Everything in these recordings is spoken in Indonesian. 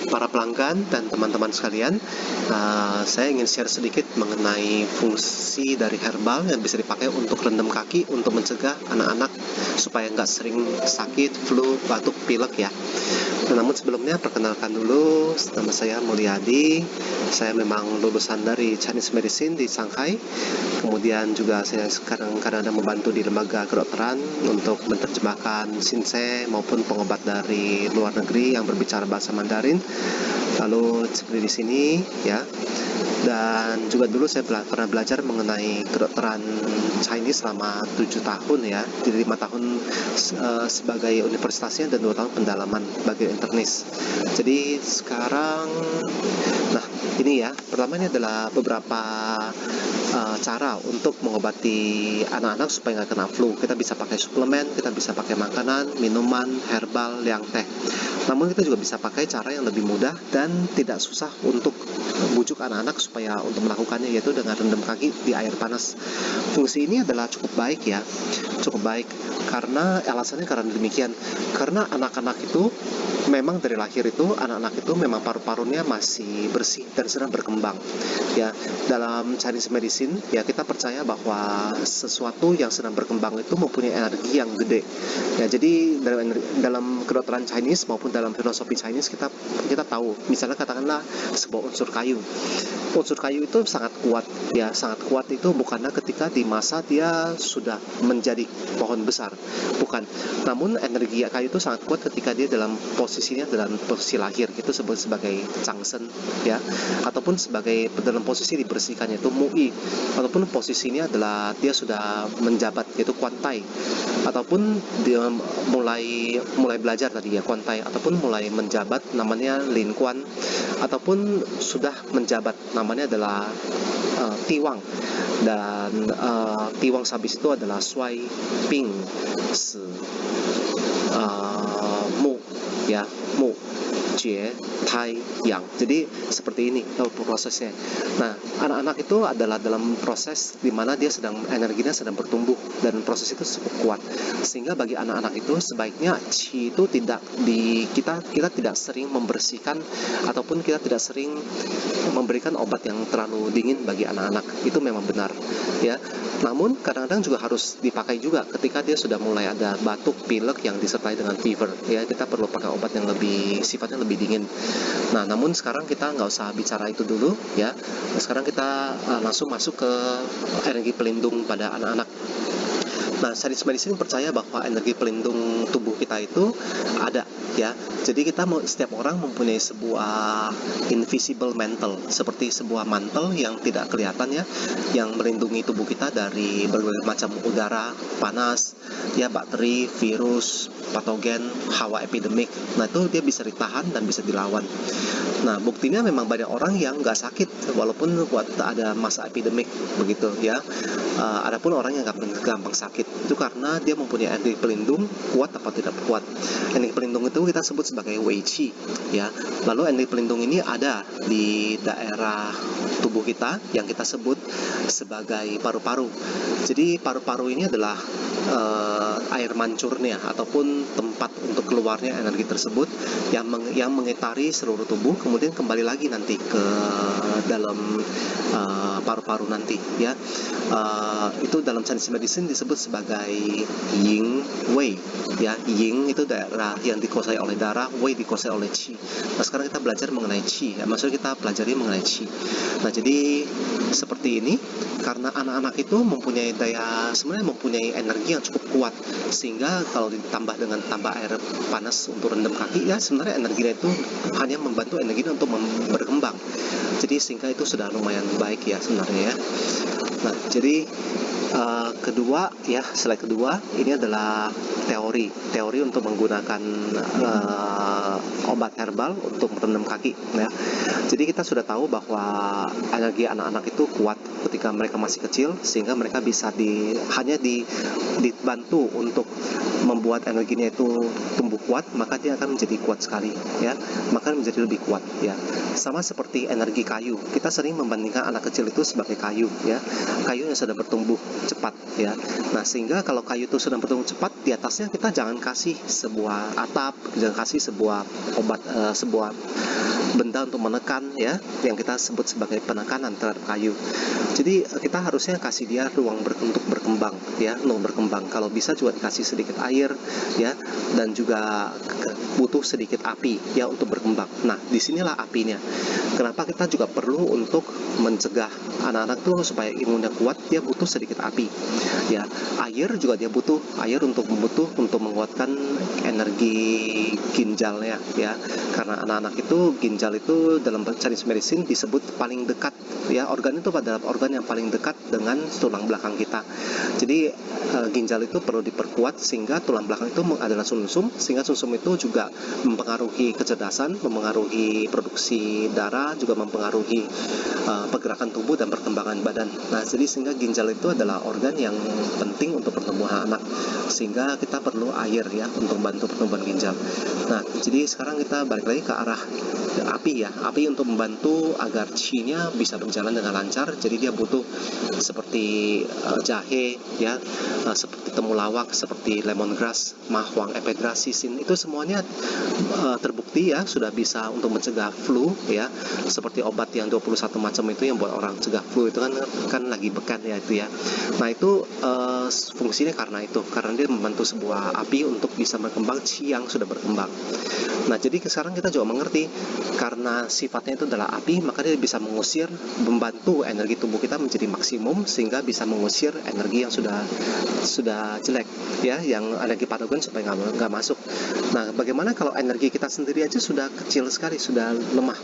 para pelanggan dan teman-teman sekalian, saya ingin share sedikit mengenai fungsi dari herbal yang bisa dipakai untuk rendam kaki untuk mencegah anak-anak supaya nggak sering sakit, flu, batuk, pilek ya. Namun sebelumnya perkenalkan dulu, nama saya Mulyadi. Saya memang lulusan dari Chinese Medicine di Shanghai. Kemudian juga saya sekarang kadang-kadang membantu di lembaga kedokteran untuk menerjemahkan Shinsei maupun pengobat dari luar negeri yang berbicara bahasa Mandarin. Lalu seperti di sini ya. Dan juga dulu saya pernah belajar mengenai kedokteran Chinese selama 7 tahun ya. Jadi 5 tahun sebagai universitasnya dan 2 tahun pendalaman bagi internis. Jadi sekarang, nah ini ya, pertama ini adalah beberapa cara untuk mengobati anak-anak supaya nggak kena flu. Kita bisa pakai suplemen, kita bisa pakai makanan, minuman, herbal, liang teh. Namun kita juga bisa pakai cara yang lebih mudah dan tidak susah untuk bujuk anak-anak supaya untuk melakukannya, yaitu dengan rendam kaki di air panas. Fungsi ini adalah cukup baik ya, cukup baik karena alasannya karena demikian, karena anak-anak itu memang dari lahir itu anak-anak itu memang paru-parunya masih bersih dan sedang berkembang ya. Dalam Chinese medicine ya, kita percaya bahwa sesuatu yang sedang berkembang itu mempunyai energi yang gede ya. Jadi dalam kedokteran Chinese maupun dalam filosofi Chinese kita tahu, misalnya katakanlah sebuah unsur kayu itu sangat kuat ya, sangat kuat itu bukannya ketika di masa dia sudah menjadi pohon besar, bukan. Namun energi kayu itu sangat kuat ketika dia dalam posisi lahir, itu disebut sebagai changsen ya, ataupun sebagai dalam posisi dibersihkannya itu mu'i, ataupun posisinya adalah dia sudah menjabat yaitu kuantai, ataupun dia mulai belajar tadi ya kuantai, ataupun mulai menjabat namanya lin kuan, ataupun sudah menjabat namanya adalah tiwang. Dan tiwang sabis itu adalah suai ping si mu ya, mu jie tai yang. Jadi seperti ini prosesnya. Nah, anak-anak itu adalah dalam proses di mana dia energinya sedang bertumbuh, dan proses itu cukup kuat. Sehingga bagi anak-anak itu sebaiknya qi itu tidak kita tidak sering membersihkan, ataupun kita tidak sering memberikan obat yang terlalu dingin bagi anak-anak. Itu memang benar ya. Namun kadang-kadang juga harus dipakai juga ketika dia sudah mulai ada batuk, pilek yang disertai dengan fever ya. Kita perlu pakai obat yang sifatnya lebih dingin. Nah, namun sekarang kita nggak usah bicara itu dulu ya. Sekarang kita langsung masuk ke energi pelindung pada anak-anak. Nah, Chinese medicine percaya bahwa energi pelindung tubuh kita itu ada ya. Jadi setiap orang mempunyai sebuah invisible mantle, seperti sebuah mantel yang tidak kelihatan ya, yang melindungi tubuh kita dari berbagai macam udara panas ya, bakteri, virus, patogen, hawa epidemik. Nah, itu dia bisa ditahan dan bisa dilawan. Nah, buktinya memang banyak orang yang nggak sakit walaupun buat ada masa epidemik begitu ya. Adapun orang yang gampang sakit itu karena dia mempunyai energi pelindung kuat atau tidak kuat. Energi pelindung itu kita sebut sebagai wei qi ya. Lalu energi pelindung ini ada di daerah tubuh kita yang kita sebut sebagai paru-paru. Jadi paru-paru ini adalah air mancurnya ataupun tempat untuk keluarnya energi tersebut yang mengitari seluruh tubuh, kemudian kembali lagi nanti ke dalam paru-paru nanti ya. Itu dalam Chinese medicine disebut sebagai yin wei ya. Yin itu daerah yang dikuasai oleh darah, wei dikuasai oleh qi. Nah, sekarang kita belajar mengenai qi ya, maksudnya kita pelajari mengenai qi. Nah, jadi seperti ini karena anak-anak itu sebenarnya mempunyai energi yang cukup kuat, sehingga kalau ditambah dengan tambah air panas untuk rendam kaki ya, sebenarnya energinya itu hanya membantu energinya untuk berkembang. Jadi sehingga itu sudah lumayan baik ya sebenarnya ya. Nah, jadi kedua ya, slide kedua ini adalah teori untuk menggunakan obat herbal untuk merendam kaki ya. Jadi kita sudah tahu bahwa energi anak-anak itu kuat ketika mereka masih kecil, sehingga mereka bisa hanya dibantu untuk membuat energinya itu tumbuh kuat, maka dia akan menjadi kuat sekali ya, maka menjadi lebih kuat ya. Sama seperti energi kayu, kita sering membandingkan anak kecil itu sebagai kayu ya, kayu yang sedang bertumbuh cepat ya. Nah, sehingga kalau kayu itu sedang bertumbuh cepat, di atasnya kita jangan kasih sebuah atap, jangan kasih sebuah obat, sebuah benda untuk menekan, ya, yang kita sebut sebagai penekanan terhadap kayu. Jadi kita harusnya kasih dia ruang untuk berkembang, ya, untuk berkembang. Kalau bisa juga dikasih sedikit air, ya, dan juga butuh sedikit api, ya, untuk berkembang. Nah, disinilah apinya. Kenapa kita juga perlu untuk mencegah anak-anak tuh supaya imunnya kuat, dia butuh sedikit api, ya. Air juga dia butuh air untuk menguatkan energi ginjalnya, ya. Karena anak-anak itu ginjal itu dalam Chinese medicine disebut paling dekat, ya, organ itu adalah organ yang paling dekat dengan tulang belakang kita. Jadi ginjal itu perlu diperkuat sehingga tulang belakang itu adalah sumsum, sehingga sumsum itu juga mempengaruhi kecerdasan, mempengaruhi produksi darah, juga mempengaruhi pergerakan tubuh dan perkembangan badan. Nah, jadi sehingga ginjal itu adalah organ yang penting untuk pertumbuhan anak, sehingga kita perlu air, ya, untuk membantu pertumbuhan ginjal. Nah, jadi sekarang kita balik lagi ke arah api, ya. Api untuk membantu agar qi-nya bisa berjalan dengan lancar. Jadi dia butuh seperti jahe, ya, seperti temulawak, seperti lemongrass, mahwang, ephedra, sisin. Itu semuanya terbukti, ya, sudah bisa untuk mencegah flu, ya. Seperti obat yang 21 macam itu yang buat orang cegah flu itu kan lagi bekan, ya, itu, ya. Nah, itu fungsinya karena dia membantu sebuah api untuk bisa berkembang qi yang sudah berkembang. Nah, jadi sekarang kita juga mengerti karena sifatnya itu adalah api, maka dia bisa membantu energi tubuh kita menjadi maksimum sehingga bisa mengusir energi yang sudah jelek, ya, yang energi patogen supaya nggak masuk. Nah, bagaimana kalau energi kita sendiri aja sudah kecil sekali, sudah lemah?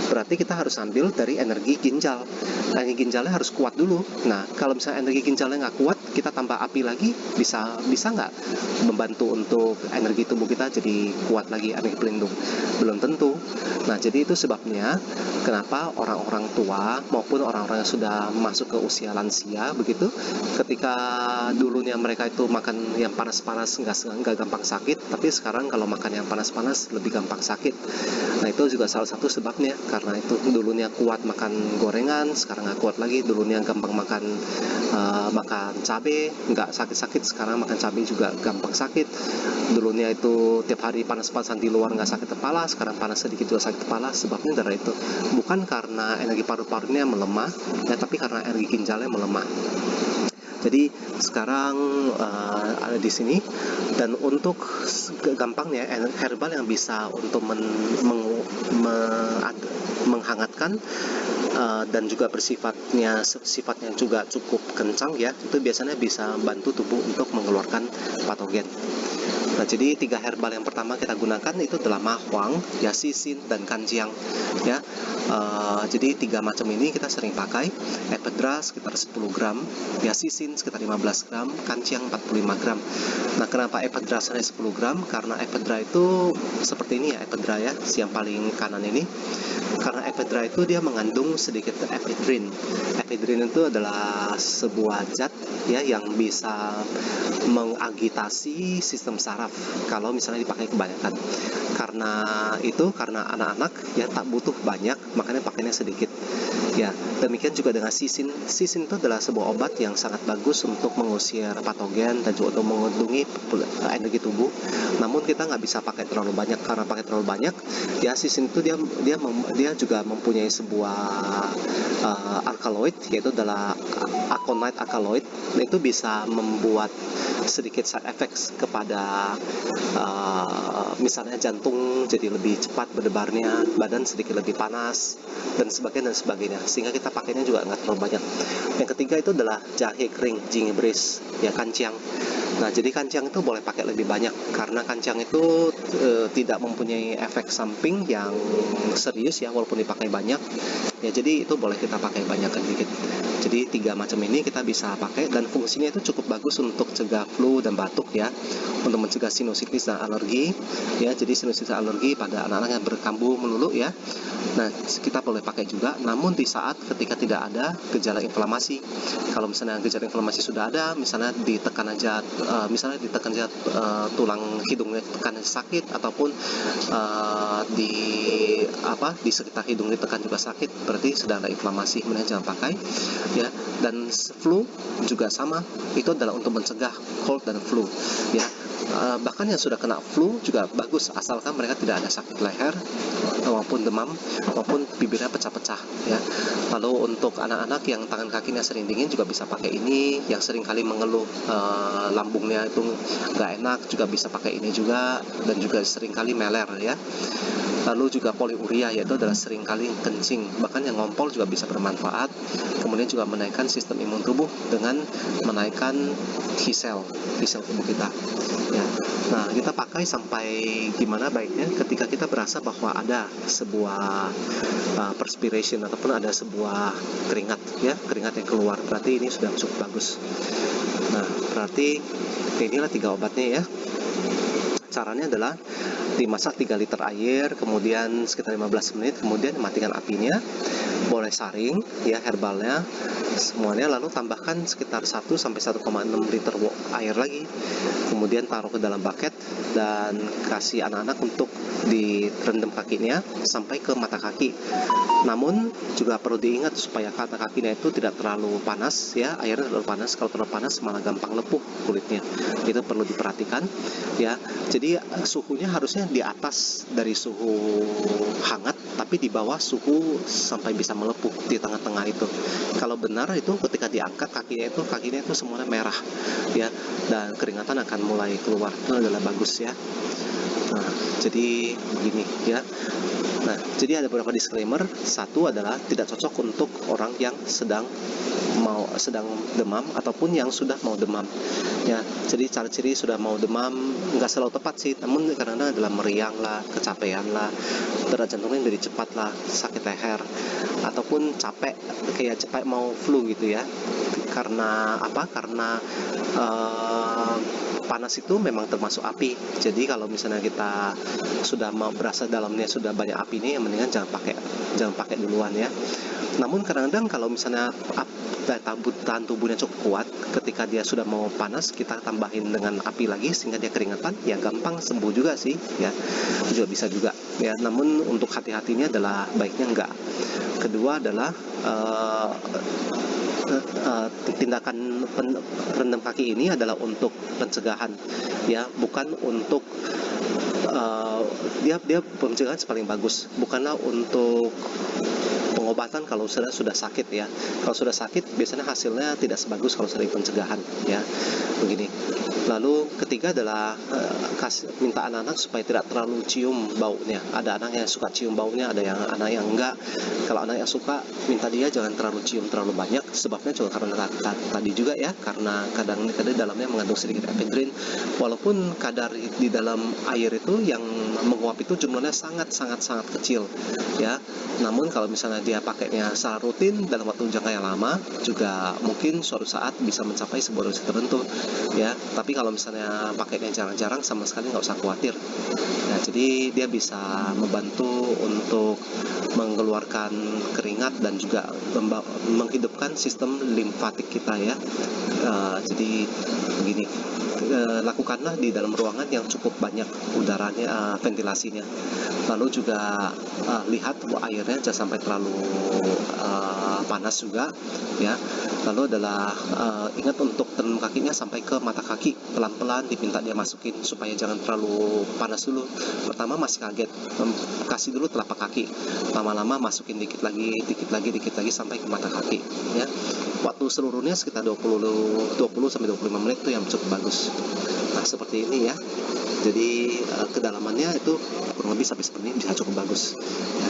Berarti kita harus ambil dari energi ginjal. Energi ginjalnya harus kuat dulu. Nah, kalau misalnya energi ginjalnya nggak kuat, kita tambah api lagi, bisa nggak membantu untuk energi tubuh kita jadi kuat lagi, energi pelindung? Belum tentu. Nah, jadi itu sebabnya kenapa orang-orang tua maupun orang-orang yang sudah masuk ke usia lansia begitu, ketika dulunya mereka itu makan yang panas-panas nggak gampang sakit, tapi sekarang kalau makan yang panas-panas lebih gampang sakit. Nah, itu juga salah satu sebabnya, karena itu dulunya kuat makan gorengan, sekarang nggak kuat lagi. Dulunya gampang makan cabai, nggak sakit-sakit, sekarang makan cabai juga gampang sakit. Dulunya itu tiap hari panas-panasan di luar nggak sakit kepala, sekarang panas sedikit juga sakit kepala. Sebabnya dari itu, bukan karena energi paru-parunya melemah, ya, tapi karena energi ginjalnya melemah. Jadi sekarang ada di sini, dan untuk gampangnya herbal yang bisa untuk menghangatkan dan juga sifatnya juga cukup kencang, ya, itu biasanya bisa bantu tubuh untuk mengeluarkan patogen. Nah, jadi 3 herbal yang pertama kita gunakan itu adalah mahwang, ya, sisin, dan kanjiang, ya. Jadi 3 macam ini kita sering pakai. Ephedra sekitar 10 gram, ya, sisin sekitar 15 gram, kanjiang 45 gram. Nah, kenapa ephedra saya 10 gram? Karena ephedra itu seperti ini, ya, ephedra, ya, yang paling kanan ini. Karena ephedra itu dia mengandung sedikit ephedrin. Ephedrin itu adalah sebuah zat, ya, yang bisa mengagitasi sistem saraf kalau misalnya dipakai kebanyakan. Karena anak-anak, ya, tak butuh banyak, makanya pakainya sedikit, ya. Demikian juga dengan sisin. Sisin itu adalah sebuah obat yang sangat bagus untuk mengusir patogen dan juga untuk melindungi energi tubuh. Namun kita nggak bisa pakai terlalu banyak, karena pakai terlalu banyak, ya, sisin itu dia juga mempunyai sebuah alkaloid, yaitu adalah aconite alkaloid. Itu bisa membuat sedikit side effects kepada misalnya jantung jadi lebih cepat berdebarnya, badan sedikit lebih panas, dan sebagainya, sehingga kita pakainya juga nggak terlalu banyak. Yang ketiga itu adalah jahe kering, jingibris, ya, kanciang. Nah, jadi kanciang itu boleh pakai lebih banyak, karena kanciang itu tidak mempunyai efek samping yang serius, ya, walaupun dipakai banyak, ya. Jadi itu boleh kita pakai banyak sedikit. Jadi 3 macam ini kita bisa pakai, dan fungsinya itu cukup bagus untuk cegah flu dan batuk, ya, untuk mencegah sinusitis dan alergi, ya. Jadi sinusitis dan alergi pada anak-anak yang berkambuh melulu, ya. Nah, kita boleh pakai juga, namun di saat ketika tidak ada gejala inflamasi. Kalau misalnya gejala inflamasi sudah ada, misalnya ditekan aja tulang hidungnya tekan sakit, ataupun di sekitar hidung ditekan juga sakit, berarti sedang ada inflamasi, kemudian jangan pakai ya. Dan flu juga sama, itu adalah untuk mencegah cold dan flu ya. Bahkan yang sudah kena flu juga bagus, asalkan mereka tidak ada sakit leher maupun demam maupun bibirnya pecah-pecah ya. Lalu untuk anak-anak yang tangan kakinya sering dingin juga bisa pakai ini, yang sering kali mengeluh lambungnya itu nggak enak juga bisa pakai ini juga, dan juga sering kali meler ya. Lalu juga poliuria, yaitu adalah sering kali kencing, bahkan yang ngompol juga bisa bermanfaat. Kemudian juga menaikkan sistem imun tubuh dengan menaikkan T-cell tubuh kita ya. Nah, kita pakai sampai gimana baiknya ketika kita berasa bahwa ada sebuah perspiration ataupun ada sebuah keringat ya, keringat yang keluar, berarti ini sudah cukup bagus. Nah, berarti inilah 3 obatnya ya. Caranya adalah dimasak 3 liter air, kemudian sekitar 15 menit, kemudian matikan apinya, boleh saring ya herbalnya semuanya, lalu tambahkan sekitar 1 sampai 1,6 liter air lagi, kemudian taruh ke dalam bucket dan kasih anak-anak untuk direndam kakinya sampai ke mata kaki. Namun juga perlu diingat supaya mata kakinya itu tidak terlalu panas ya, airnya terlalu panas. Kalau terlalu panas malah gampang lepuh kulitnya, itu perlu diperhatikan ya. Jadi suhunya harusnya di atas dari suhu hangat, tapi di bawah suhu sampai bisa melepuh di tengah-tengah itu. Kalau benar itu ketika diangkat kakinya itu semuanya merah ya, dan keringatan akan mulai keluar, itu adalah bagus ya. Nah, jadi begini ya. Nah, jadi ada beberapa disclaimer. Satu adalah tidak cocok untuk orang yang sedang demam ataupun yang sudah mau demam ya. Jadi ciri-ciri sudah mau demam nggak selalu tepat sih, namun kadang-kadang adalah meriang lah, kecapean lah, detak jantungnya jadi cepat lah, sakit leher, ataupun capek kayak cepat mau flu gitu ya. Karena apa? Karena panas itu memang termasuk api. Jadi kalau misalnya kita sudah mau berasa dalamnya sudah banyak api nih, mendingan jangan pakai duluan ya. Namun kadang-kadang kalau misalnya tahan tubuhnya cukup kuat, ketika dia sudah mau panas kita tambahin dengan api lagi sehingga dia keringatan, ya gampang sembuh juga sih ya, juga bisa juga ya. Namun untuk hati-hatinya adalah baiknya enggak. Kedua adalah tindakan rendam kaki ini adalah untuk pencegahan ya, bukan untuk dia pencegahan paling bagus, bukanlah untuk pengobatan kalau sudah sakit ya. Kalau sudah sakit biasanya hasilnya tidak sebagus kalau sudah pencegahan ya, begini. Lalu ketiga adalah minta anak-anak supaya tidak terlalu cium baunya. Ada anak yang suka cium baunya, ada anak yang enggak. Kalau anak yang suka, minta dia jangan terlalu cium terlalu banyak. Sebabnya juga karena tadi juga ya, karena kadang dalamnya mengandung sedikit efedrin. Walaupun kadar di dalam air itu yang menguap itu jumlahnya sangat kecil ya. Namun kalau misalnya dia pakainya secara rutin dalam waktu jangka yang lama, juga mungkin suatu saat bisa mencapai sebuah dosis tertentu ya. Tapi kalau misalnya pakainya jarang-jarang, sama sekali nggak usah khawatir. Nah, jadi dia bisa membantu untuk mengeluarkan keringat dan juga menghidupkan sistem limfatik kita ya. Jadi begini, lakukanlah di dalam ruangan yang cukup banyak udaranya, ventilasinya. Lalu juga lihat airnya jangan sampai terlalu panas juga ya. Lalu adalah ingat untuk rendam kakinya sampai ke mata kaki, pelan-pelan diminta dia masukin supaya jangan terlalu panas dulu. Pertama masih kaget, kasih dulu telapak kaki, lama-lama masukin dikit lagi sampai ke mata kaki ya. Waktu seluruhnya sekitar 20 sampai 25 menit itu yang cukup bagus. Nah, seperti ini ya. Jadi kedalamannya itu kurang lebih sampai seperti ini bisa cukup bagus ya.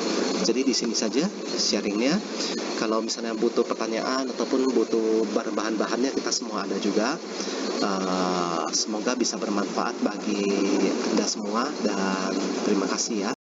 Jadi di sini saja sharingnya. Kalau misalnya butuh pertanyaan ataupun butuh bahan-bahannya, kita semua ada juga. Semoga bisa bermanfaat bagi Anda semua dan terima kasih ya.